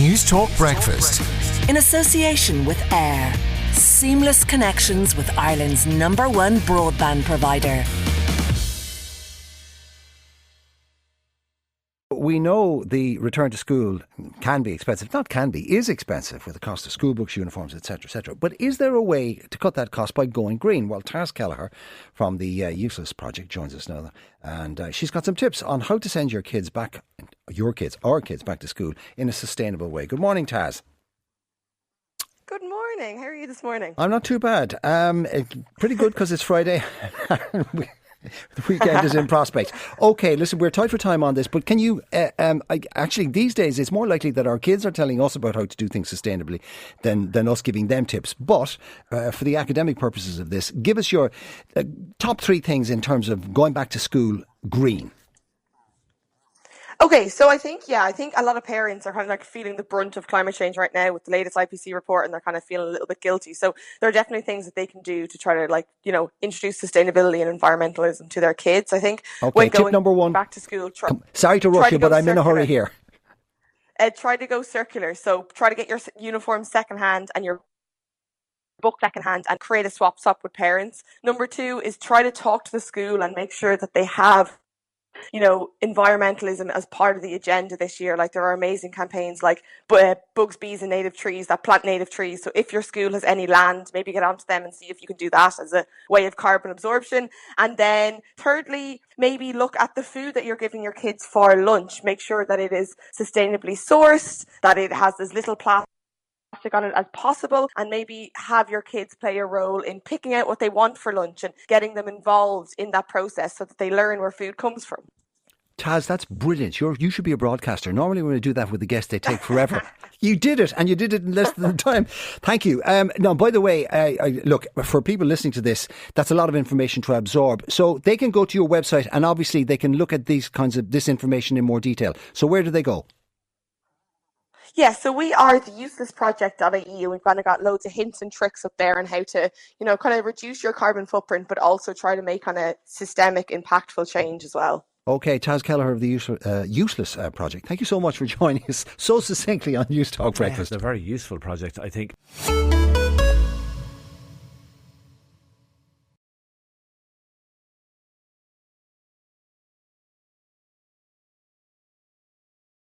News Talk Breakfast. In association with AIR. Seamless connections with Ireland's #1 broadband provider. We know the return to school can be expensive. Not can be, is expensive with the cost of school books, uniforms, etc., etc. But is there a way to cut that cost by going green? Well, Taz Kelleher from the Useless Project joins us now. And she's got some tips on how to send our kids back to school in a sustainable way. Good morning, Taz. Good morning. How are you this morning? I'm not too bad. Pretty good because it's Friday. The weekend is in prospect. Okay, listen, we're tight for time on this, but can you, actually these days it's more likely that our kids are telling us about how to do things sustainably than us giving them tips. But for the academic purposes of this, give us your top 3 things in terms of going back to school green. Okay, so I think a lot of parents are kind of like feeling the brunt of climate change right now with the latest IPC report, and they're kind of feeling a little bit guilty. So there are definitely things that they can do to try to introduce sustainability and environmentalism to their kids. I think okay, tip number 1. Back to school. Sorry to rush you, but I'm in a hurry here. Try to go circular. So try to get your uniform secondhand and your book secondhand and create a swap with parents. Number 2 is try to talk to the school and make sure that they have environmentalism as part of the agenda this year. Like, there are amazing campaigns like Bugs, Bees and Native Trees that plant native trees. So if your school has any land, maybe get onto them and see if you can do that as a way of carbon absorption. And then thirdly, maybe look at the food that you're giving your kids for lunch. Make sure that it is sustainably sourced, that it has as little plastic on it as possible, and maybe have your kids play a role in picking out what they want for lunch and getting them involved in that process so that they learn where food comes from. Taz, that's brilliant. You should be a broadcaster. Normally when we do that with the guests, they take forever. You did it, and you did it in less than time. Thank you. Now, by the way, look, for people listening to this, that's a lot of information to absorb. So they can go to your website, and obviously they can look at this information in more detail. So where do they go? Yeah, so we are the uselessproject.ie, and we've kind of got loads of hints and tricks up there on how to, kind of reduce your carbon footprint, but also try to make kind of systemic, impactful change as well. Okay, Taz Kelleher of the Useless Project. Thank you so much for joining us so succinctly on News Talk Breakfast. It's a very useful project, I think.